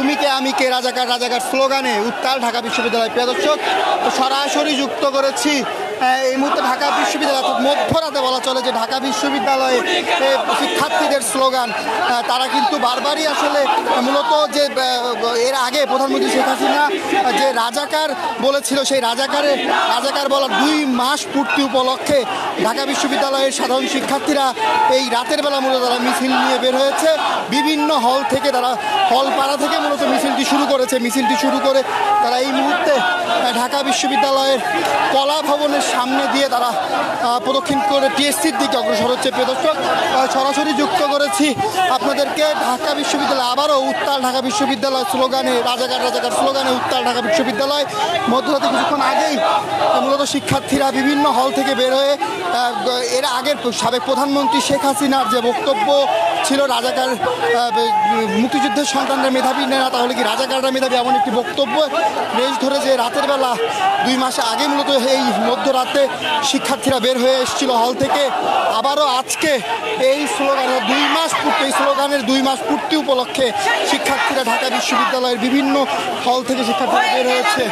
তুমি কে আমি কে রাজাকার রাজাকার স্লোগানে উত্তাল ঢাকা বিশ্ববিদ্যালয়। প্রিয় দর্শক, সরাসরি যুক্ত করেছি এই মুহূর্তে ঢাকা বিশ্ববিদ্যালয়, অর্থাৎ মধ্যরাতে বলা চলে যে ঢাকা বিশ্ববিদ্যালয়ে শিক্ষার্থীদের স্লোগান তারা কিন্তু বারবারই আসলে মূলত যে এর আগে প্রধানমন্ত্রী শেখ হাসিনা যে রাজাকার বলেছিল, সেই রাজাকার বলার 2 মাস পূর্তি উপলক্ষে ঢাকা বিশ্ববিদ্যালয়ের সাধারণ শিক্ষার্থীরা এই রাতের বেলা মূলত তারা মিছিল নিয়ে বের হয়েছে। বিভিন্ন হল থেকে তারা হলপাড়া থেকে মূলত মিছিলটি শুরু করেছে। মিছিলটি শুরু করে তারা এই মুহূর্তে ঢাকা বিশ্ববিদ্যালয়ের কলা ভবনের সামনে দিয়ে তারা প্রদক্ষিণ করে টিএসসির দিকে অগ্রসর হচ্ছে। প্রিয় দর্শক, সরাসরি যুক্ত করেছি আপনাদেরকে ঢাকা বিশ্ববিদ্যালয় আবারও উত্তাল ঢাকা বিশ্ববিদ্যালয় স্লোগানে রাজাকার রাজাকার স্লোগানে উত্তাল ঢাকা বিশ্ববিদ্যালয়। মধ্যরাতে কিছুক্ষণ আগেই মূলত শিক্ষার্থীরা বিভিন্ন হল থেকে বের হয়ে এর আগের সাবেক প্রধানমন্ত্রী শেখ হাসিনার যে বক্তব্য ছিল রাজাকার মুক্তিযুদ্ধের সন্তানরা মেধাবী নেরা, তাহলে কি রাজাকাররা মেধাবী, এমন একটি বক্তব্য রেশ ধরে যে রাতের বেলা 2 মাস আগে মূলত এই মধ্যরাতে শিক্ষার্থীরা বের হয়ে এসেছিল হল থেকে। আবারও আজকে এই স্লোগানের 2 মাস পূর্তি, এই স্লোগানের 2 মাস পূর্তি উপলক্ষে শিক্ষার্থীরা ঢাকা বিশ্ববিদ্যালয়ের বিভিন্ন হল থেকে শিক্ষার্থীরা বের হয়েছে।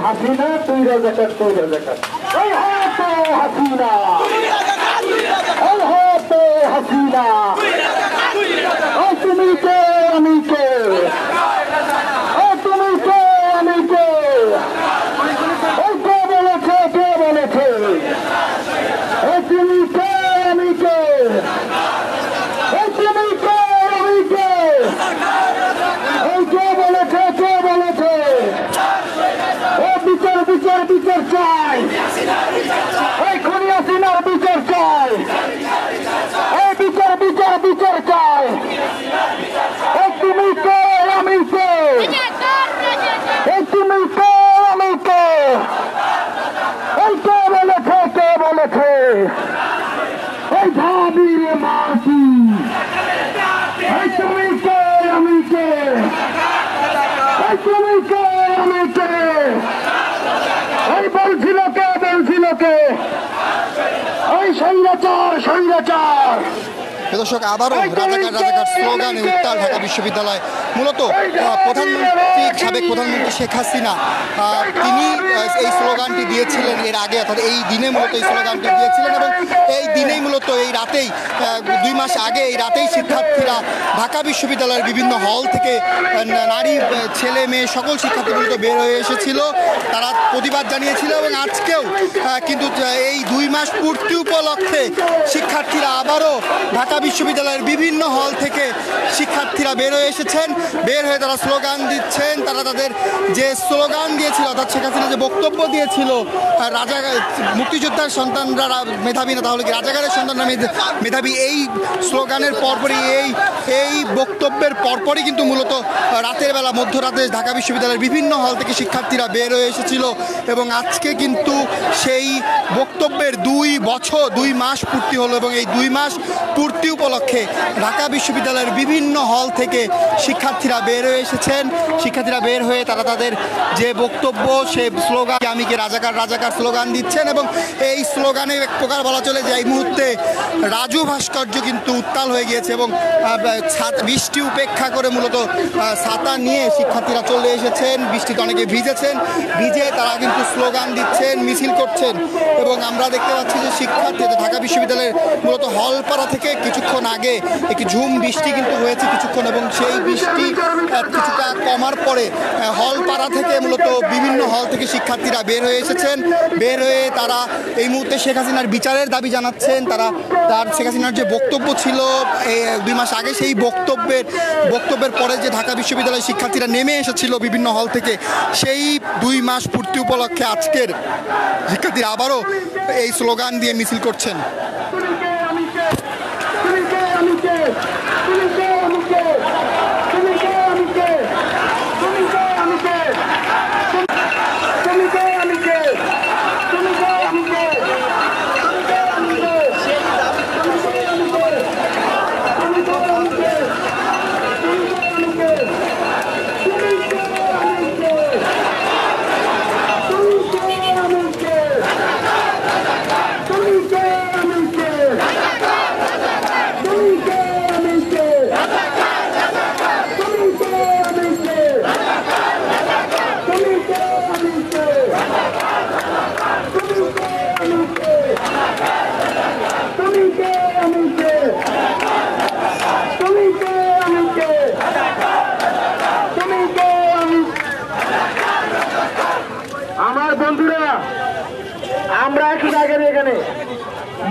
হাসিনা তুই রাজাকার, তুই রাজাকার, ওই হতো হাসিনা, ওই হতো হাসিনা, ওই তুমি কে আমি কে, ওই তুমি কে আমি কে, ওই কে বলেছে, কে বলেছে, ওই তুমি কে আমি কে, ওই তুমি কে আমি কে, ওই কে বলেছে, কে বলেছে, বিচার বিচার বিচার চাই, এই খুনি হাসিনার বিচার চাই, এই বিচার বিচার বিচার চাই, এই তুমি কে আমি কে, এই তুমি কে আমি কে, এই কে বলেছে, কে বলেছে, এই ভাবির মাটি, এই তুমি কে আমি কে, এই তুমি কে আমি কে, এই বলছিল কে, বলছিল কে, ওই স্বৈরাচার স্বৈরাচার। দর্শক, আবারও রাজাকার রাজাকার স্লোগানে উত্তাল ঢাকা বিশ্ববিদ্যালয়। মূলত সাবেক প্রধানমন্ত্রী শেখ হাসিনা তিনি এই স্লোগানটি দিয়েছিলেন এর আগে, অর্থাৎ এই দিনে মূলত এই স্লোগানটি দিয়েছিলেন এবং এই দিনেই মূলত এই রাতেই 2 মাস আগে এই রাতেই শিক্ষার্থীরা ঢাকা বিশ্ববিদ্যালয়ের বিভিন্ন হল থেকে নারী ছেলে মেয়ে সকল শিক্ষার্থী মূলত বের হয়ে এসেছিল, তারা প্রতিবাদ জানিয়েছিল এবং আজকেও কিন্তু এই 2 মাস পূর্তি উপলক্ষে শিক্ষার্থীরা আবারও ঢাকা বিশ্ববিদ্যালয়ের বিভিন্ন হল থেকে শিক্ষার্থীরা বের হয়ে এসেছেন, বের হয়ে তারা স্লোগান দিচ্ছেন। তারা তাদের যে স্লোগান দিয়েছিল, অর্থাৎ শেখ হাসিনা যে বক্তব্য দিয়েছিল, রাজা মুক্তিযোদ্ধার সন্তানরা মেধাবী না, তাহলে কি রাজাকারের সন্তানরা মেধাবী, এই স্লোগানের পরপরই এই বক্তব্যের পরপরই কিন্তু মূলত রাতের বেলা মধ্যরাতে ঢাকা বিশ্ববিদ্যালয়ের বিভিন্ন হল থেকে শিক্ষার্থীরা বের হয়ে এসেছিল। এবং আজকে কিন্তু সেই বক্তব্যের 2 মাস পূর্তি হলো, এবং এই 2 মাস পূর্তি উপলক্ষে ঢাকা বিশ্ববিদ্যালয়ের বিভিন্ন হল থেকে শিক্ষার্থীরা বের হয়ে এসেছেন। শিক্ষার্থীরা বের হয়ে তারা তাদের যে বক্তব্য, সে স্লোগান আমি কে রাজাকার রাজাকার স্লোগান দিচ্ছেন। এবং এই স্লোগানে এক প্রকার বলা চলে যে এই মুহূর্তে রাজু ভাস্কর্য কিন্তু উত্তাল হয়ে গিয়েছে, এবং বৃষ্টি উপেক্ষা করে মূলত ছাতা নিয়ে শিক্ষার্থীরা চলে এসেছেন। বৃষ্টিতে অনেকে ভিজে তারা কিন্তু স্লোগান দিচ্ছেন, মিছিল করছেন। এবং আমরা দেখতে পাচ্ছি যে শিক্ষার্থীদের ঢাকা বিশ্ববিদ্যালয়ের মূলত হলপাড়া থেকে কিছুক্ষণ আগে একটি ঝুম বৃষ্টি কিন্তু হয়েছে কিছুক্ষণ, এবং সেই বৃষ্টি কিছুটা কমার পরে হলপাড়া থেকে মূলত বিভিন্ন হল থেকে শিক্ষার্থীরা বের হয়ে এসেছেন। বের হয়ে তারা এই মুহূর্তে শেখ হাসিনার বিচারের দাবি জানাচ্ছেন। তার শেখ হাসিনার যে বক্তব্য ছিল 2 মাস আগে, সেই বক্তব্যের পরে যে ঢাকা বিশ্ববিদ্যালয়ের শিক্ষার্থীরা নেমে এসেছিল বিভিন্ন হল থেকে, সেই 2 মাস পূর্তি উপলক্ষে আজকের শিক্ষার্থীরা আবারও এই স্লোগান দিয়ে মিছিল করছেন। আমার বন্ধুরা, আমরা একটু জায়গায় এখানে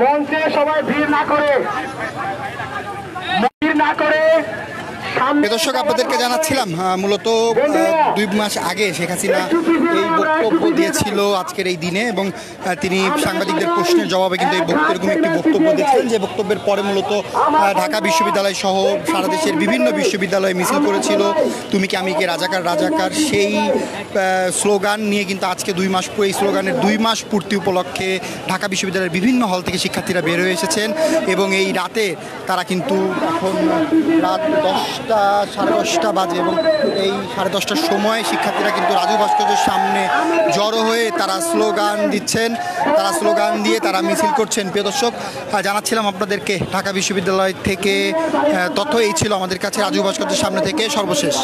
মঞ্চে সবাই ভিড় না করে দর্শক, আপনাদেরকে জানাচ্ছিলাম মূলত 2 মাস আগে শেখ হাসিনা এই বক্তব্য দিয়েছিল আজকের এই দিনে, এবং তিনি সাংবাদিকদের প্রশ্নের জবাবে কিন্তু এরকম একটি বক্তব্য দিয়েছিলেন, যে বক্তব্যের পরে মূলত ঢাকা বিশ্ববিদ্যালয় সহ সারা দেশের বিভিন্ন বিশ্ববিদ্যালয়ে মিছিল করেছিল তুমি কি আমি কে রাজাকার রাজাকার। সেই স্লোগান নিয়ে কিন্তু আজকে 2 মাস এই স্লোগানের 2 মাস পূর্তি উপলক্ষে ঢাকা বিশ্ববিদ্যালয়ের বিভিন্ন হল থেকে শিক্ষার্থীরা বের হয়ে এসেছেন। এবং এই রাতে তারা কিন্তু এখন রাত 10টা 10:30 বাজে, এবং এই 10:30টার সময় শিক্ষার্থীরা কিন্তু রাজু ভাস্কর্যের সামনে জড়ো হয়ে তারা স্লোগান দিচ্ছেন। তারা স্লোগান দিয়ে তারা মিছিল করছেন। প্রিয় দর্শক, জানাচ্ছিলাম আপনাদেরকে ঢাকা বিশ্ববিদ্যালয় থেকে তথ্য এই ছিল আমাদের কাছে রাজু ভাস্কর্যের সামনে থেকে সর্বশেষ।